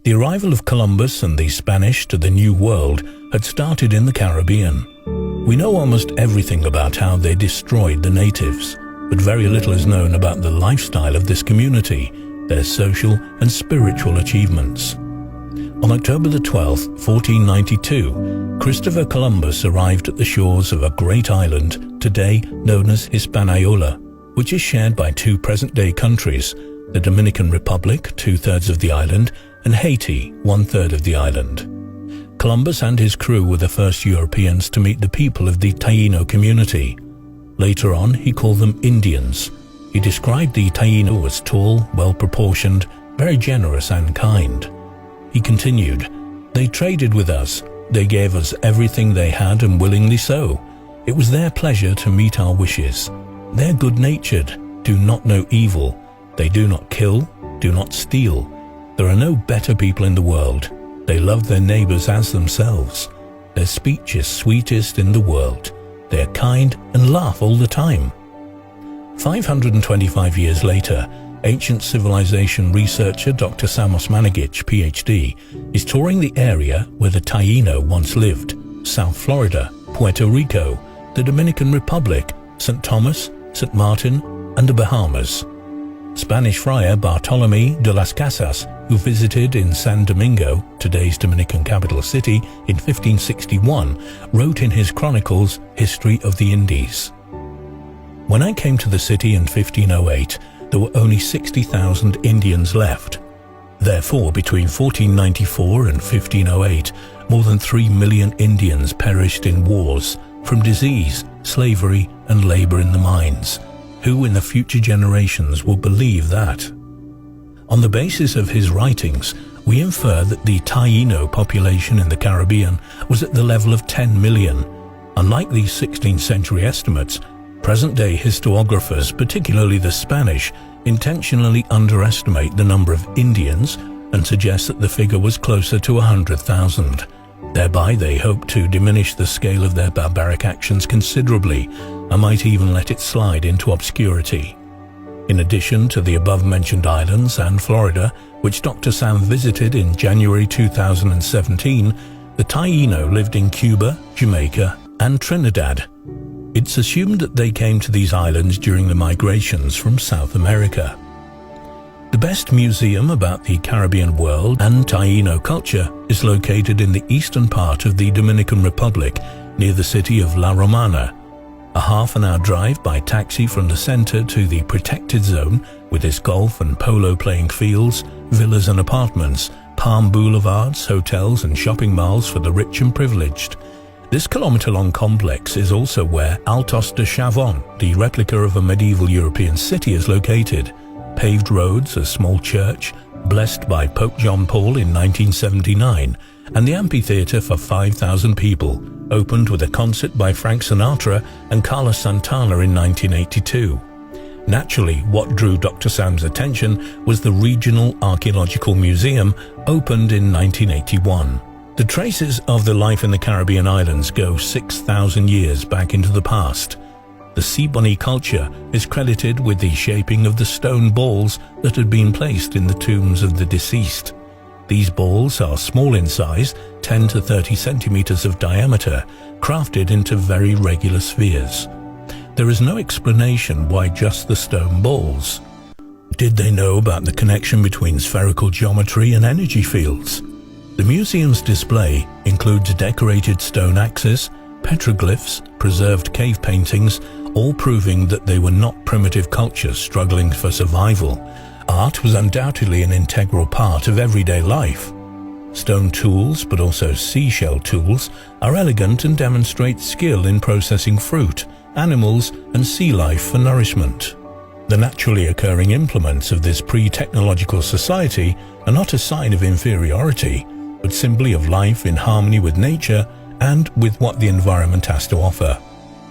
The arrival of Columbus and the Spanish to the New World had started in the Caribbean. We know almost everything about how they destroyed the natives, but very little is known about the lifestyle of this community, their social and spiritual achievements. On October the 12th, 1492, Christopher Columbus arrived at the shores of a great island, today known as Hispaniola, which is shared by two present-day countries, the Dominican Republic, 2/3 of the island, and Haiti, 1/3 of the island. Columbus and his crew were the first Europeans to meet the people of the Taino community. Later on, he called them Indians. He described the Taino as tall, well-proportioned, very generous and kind. He continued, "They traded with us. They gave us everything they had, and willingly so. It was their pleasure to meet our wishes. They're good-natured, do not know evil. They do not kill, do not steal. There are no better people in the world. They love their neighbors as themselves. Their speech is sweetest in the world. They are kind and laugh all the time." 525 years later, ancient civilization researcher Dr. Samos Manigic, PhD, is touring the area where the Taíno once lived: South Florida, Puerto Rico, the Dominican Republic, St. Thomas, St. Martin, and the Bahamas. Spanish friar Bartolomé de las Casas, who visited in San Domingo, today's Dominican capital city, in 1561, wrote in his chronicles History of the Indies. "When I came to the city in 1508, there were only 60,000 Indians left. Therefore, between 1494 and 1508, more than 3 million Indians perished in wars, from disease, slavery, and labor in the mines. Who in the future generations will believe that?" On the basis of his writings, we infer that the Taíno population in the Caribbean was at the level of 10 million. Unlike these 16th century estimates, present-day historiographers, particularly the Spanish, intentionally underestimate the number of Indians and suggest that the figure was closer to 100,000. Thereby, they hope to diminish the scale of their barbaric actions considerably and might even let it slide into obscurity. In addition to the above-mentioned islands and Florida, which Dr. Sam visited in January 2017, the Taíno lived in Cuba, Jamaica, and Trinidad. It's assumed that they came to these islands during the migrations from South America. The best museum about the Caribbean world and Taíno culture is located in the eastern part of the Dominican Republic, near the city of La Romana. A half-an-hour drive by taxi from the center to the protected zone, with its golf and polo playing fields, villas and apartments, palm boulevards, hotels and shopping malls for the rich and privileged. This kilometre-long complex is also where Altos de Chavon, the replica of a medieval European city, is located. Paved roads, a small church, blessed by Pope John Paul in 1979, and the amphitheatre for 5,000 people, opened with a concert by Frank Sinatra and Carlos Santana in 1982. Naturally, what drew Dr. Sam's attention was the Regional Archaeological Museum, opened in 1981. The traces of the life in the Caribbean islands go 6,000 years back into the past. The Siboney culture is credited with the shaping of the stone balls that had been placed in the tombs of the deceased. These balls are small in size, 10 to 30 centimeters of diameter, crafted into very regular spheres. There is no explanation why just the stone balls. Did they know about the connection between spherical geometry and energy fields? The museum's display includes decorated stone axes, petroglyphs, preserved cave paintings, all proving that they were not primitive cultures struggling for survival. Art was undoubtedly an integral part of everyday life. Stone tools, but also seashell tools, are elegant and demonstrate skill in processing fruit, animals, and sea life for nourishment. The naturally occurring implements of this pre-technological society are not a sign of inferiority, but simply of life in harmony with nature and with what the environment has to offer.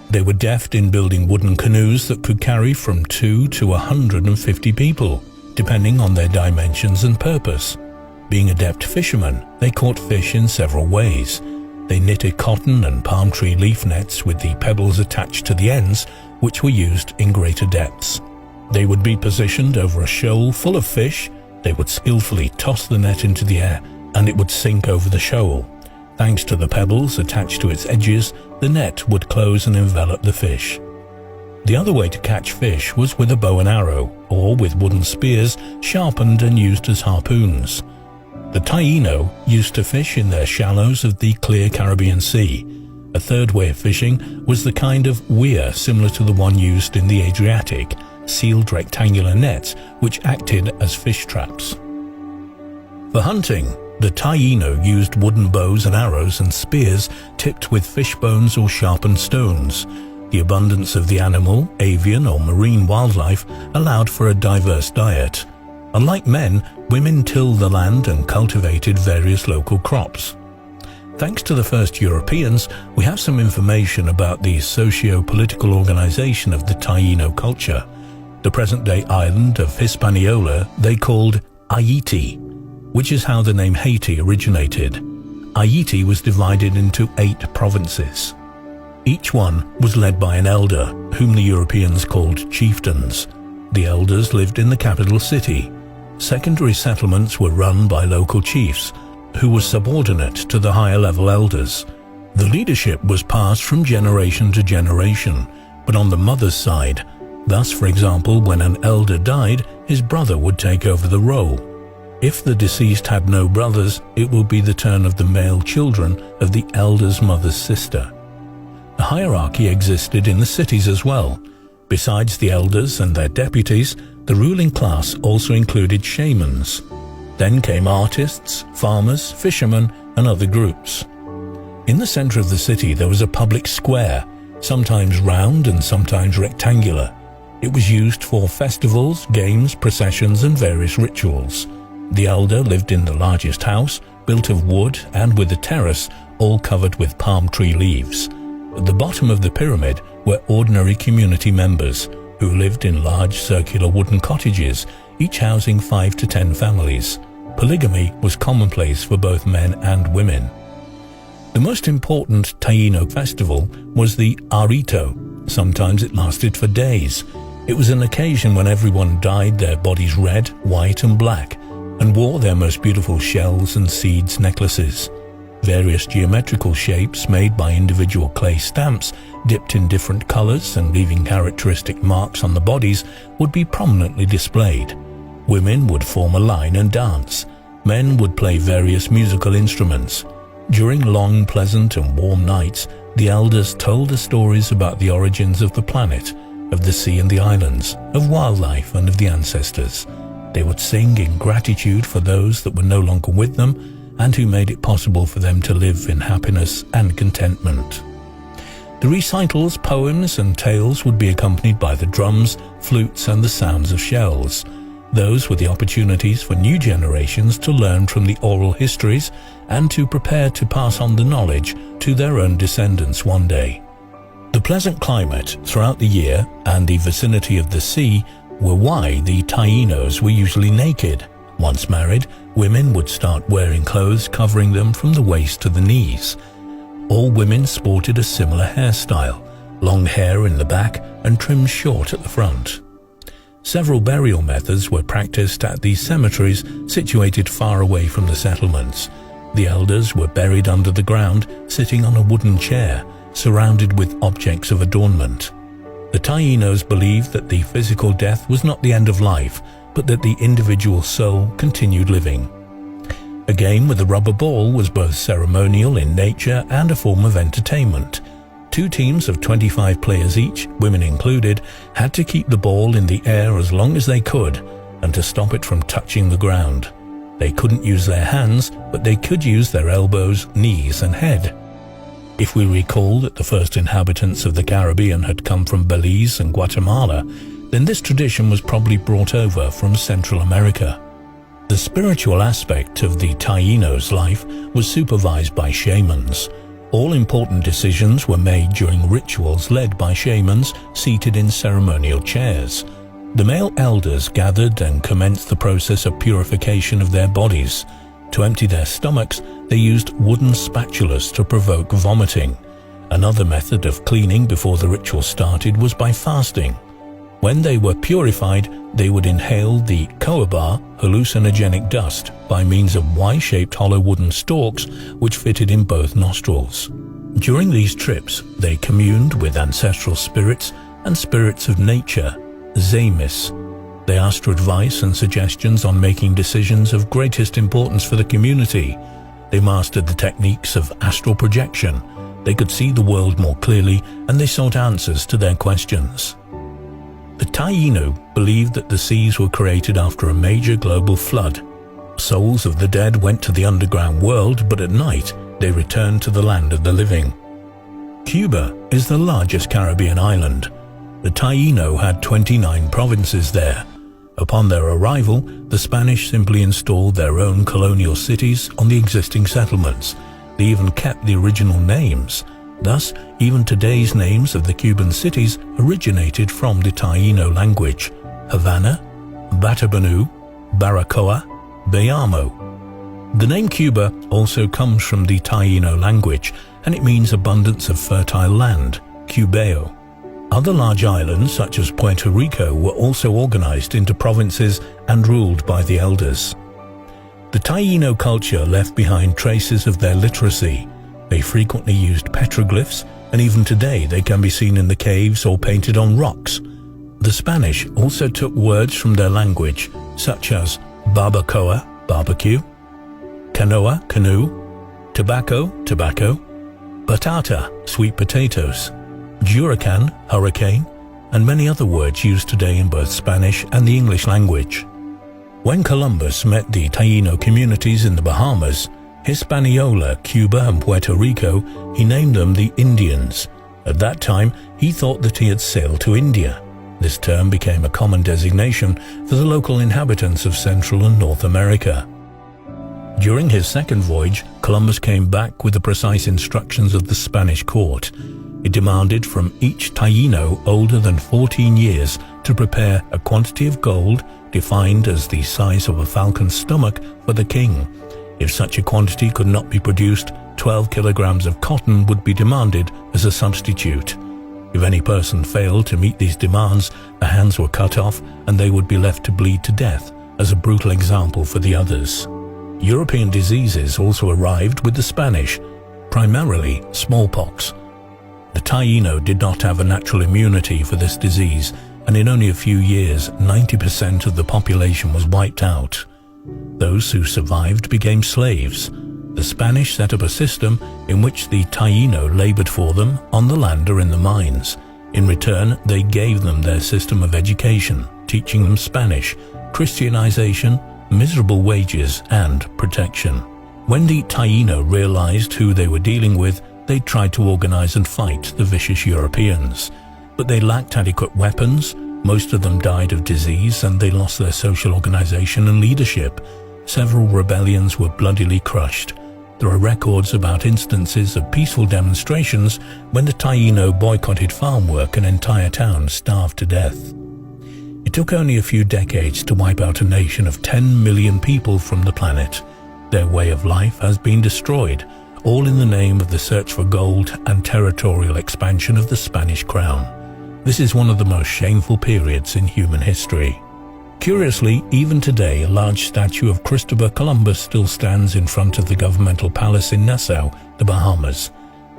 They were deft in building wooden canoes that could carry from 2 to 150 people, depending on their dimensions and purpose. Being adept fishermen, they caught fish in several ways. They knitted cotton and palm tree leaf nets with the pebbles attached to the ends, which were used in greater depths. They would be positioned over a shoal full of fish, They would skillfully toss the net into the air and it would sink over the shoal. Thanks to the pebbles attached to its edges, the net would close and envelop the fish. The other way to catch fish was with a bow and arrow, or with wooden spears sharpened and used as harpoons. The Taino used to fish in their shallows of the clear Caribbean Sea. A third way of fishing was the kind of weir similar to the one used in the Adriatic, sealed rectangular nets which acted as fish traps. For hunting, the Taíno used wooden bows and arrows and spears tipped with fish bones or sharpened stones. The abundance of the animal, avian or marine wildlife allowed for a diverse diet. Unlike men, women tilled the land and cultivated various local crops. Thanks to the first Europeans, we have some information about the socio-political organization of the Taíno culture. The present-day island of Hispaniola they called Haiti, which is how the name Haiti originated. Haiti was divided into 8 provinces. Each one was led by an elder, whom the Europeans called chieftains. The elders lived in the capital city. Secondary settlements were run by local chiefs, who were subordinate to the higher-level elders. The leadership was passed from generation to generation, but on the mother's side. Thus, for example, when an elder died, his brother would take over the role. If the deceased had no brothers, it would be the turn of the male children of the elder's mother's sister. A hierarchy existed in the cities as well. Besides the elders and their deputies, the ruling class also included shamans. Then came artists, farmers, fishermen, and other groups. In the center of the city there was a public square, sometimes round and sometimes rectangular. It was used for festivals, games, processions, and various rituals. The elder lived in the largest house, built of wood and with a terrace, all covered with palm tree leaves. At the bottom of the pyramid were ordinary community members, who lived in large circular wooden cottages, each housing 5 to 10 families. Polygamy was commonplace for both men and women. The most important Taino festival was the Arito. Sometimes it lasted for days. It was an occasion when everyone dyed their bodies red, white and black, and wore their most beautiful shells and seeds necklaces. Various geometrical shapes made by individual clay stamps, dipped in different colors and leaving characteristic marks on the bodies, would be prominently displayed. Women would form a line and dance. Men would play various musical instruments. During long, pleasant and warm nights, the elders told the stories about the origins of the planet, of the sea and the islands, of wildlife and of the ancestors. They would sing in gratitude for those that were no longer with them and who made it possible for them to live in happiness and contentment. The recitals, poems and tales would be accompanied by the drums, flutes and the sounds of shells. Those were the opportunities for new generations to learn from the oral histories and to prepare to pass on the knowledge to their own descendants one day. The pleasant climate throughout the year and the vicinity of the sea were why the Taínos were usually naked. Once married, women would start wearing clothes covering them from the waist to the knees. All women sported a similar hairstyle, long hair in the back and trimmed short at the front. Several burial methods were practiced at these cemeteries situated far away from the settlements. The elders were buried under the ground, sitting on a wooden chair, surrounded with objects of adornment. The Taínos believed that the physical death was not the end of life, but that the individual soul continued living. A game with a rubber ball was both ceremonial in nature and a form of entertainment. 2 teams of 25 players each, women included, had to keep the ball in the air as long as they could and to stop it from touching the ground. They couldn't use their hands, but they could use their elbows, knees and head. If we recall that the first inhabitants of the Caribbean had come from Belize and Guatemala, then this tradition was probably brought over from Central America. The spiritual aspect of the Taínos' life was supervised by shamans. All important decisions were made during rituals led by shamans seated in ceremonial chairs. The male elders gathered and commenced the process of purification of their bodies. To empty their stomachs, they used wooden spatulas to provoke vomiting. Another method of cleaning before the ritual started was by fasting. When they were purified, they would inhale the coabar, hallucinogenic dust, by means of Y-shaped hollow wooden stalks which fitted in both nostrils. During these trips, they communed with ancestral spirits and spirits of nature, Zamis. They asked for advice and suggestions on making decisions of greatest importance for the community. They mastered the techniques of astral projection. They could see the world more clearly, and they sought answers to their questions. The Taíno believed that the seas were created after a major global flood. Souls of the dead went to the underground world, but at night they returned to the land of the living. Cuba is the largest Caribbean island. The Taíno had 29 provinces there. Upon their arrival, the Spanish simply installed their own colonial cities on the existing settlements. They even kept the original names. Thus, even today's names of the Cuban cities originated from the Taíno language: Havana, Batabanu, Baracoa, Bayamo. The name Cuba also comes from the Taíno language, and it means abundance of fertile land, Cubeo. Other large islands, such as Puerto Rico, were also organized into provinces and ruled by the elders. The Taíno culture left behind traces of their literacy. They frequently used petroglyphs, and even today they can be seen in the caves or painted on rocks. The Spanish also took words from their language, such as barbacoa, barbecue, canoa, canoe, tobacco, tobacco, batata, sweet potatoes, huracan, hurricane, and many other words used today in both Spanish and the English language. When Columbus met the Taíno communities in the Bahamas, Hispaniola, Cuba, and Puerto Rico, he named them the Indians. At that time, he thought that he had sailed to India. This term became a common designation for the local inhabitants of Central and North America. During his second voyage, Columbus came back with the precise instructions of the Spanish court. It demanded from each Taíno older than 14 years to prepare a quantity of gold, defined as the size of a falcon's stomach, for the king. If such a quantity could not be produced, 12 kilograms of cotton would be demanded as a substitute. If any person failed to meet these demands, the hands were cut off and they would be left to bleed to death, as a brutal example for the others. European diseases also arrived with the Spanish, primarily smallpox. The Taíno did not have a natural immunity for this disease, and in only a few years, 90% of the population was wiped out. Those who survived became slaves. The Spanish set up a system in which the Taíno labored for them on the land or in the mines. In return, they gave them their system of education, teaching them Spanish, Christianization, miserable wages, and protection. When the Taíno realized who they were dealing with, they tried to organize and fight the vicious Europeans. But they lacked adequate weapons. Most of them died of disease, and they lost their social organization and leadership. Several rebellions were bloodily crushed. There are records about instances of peaceful demonstrations when the Taíno boycotted farm work and entire towns starved to death. It took only a few decades to wipe out a nation of 10 million people from the planet. Their way of life has been destroyed, all in the name of the search for gold and territorial expansion of the Spanish crown. This is one of the most shameful periods in human history. Curiously, even today, a large statue of Christopher Columbus still stands in front of the governmental palace in Nassau, the Bahamas.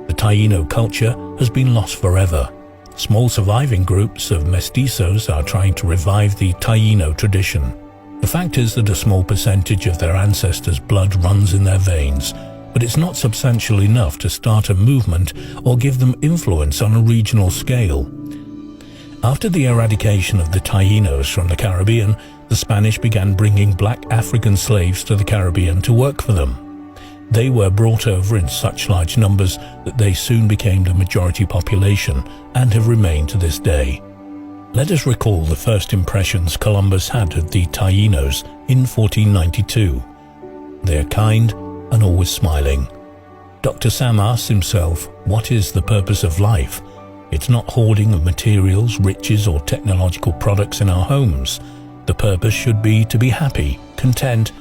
The Taíno culture has been lost forever. Small surviving groups of mestizos are trying to revive the Taíno tradition. The fact is that a small percentage of their ancestors' blood runs in their veins, but it's not substantial enough to start a movement or give them influence on a regional scale. After the eradication of the Taínos from the Caribbean, the Spanish began bringing black African slaves to the Caribbean to work for them. They were brought over in such large numbers that they soon became the majority population and have remained to this day. Let us recall the first impressions Columbus had of the Taínos in 1492. They are kind and always smiling. Dr. Sam asks himself, what is the purpose of life? It's not hoarding of materials, riches, or technological products in our homes. The purpose should be to be happy, content,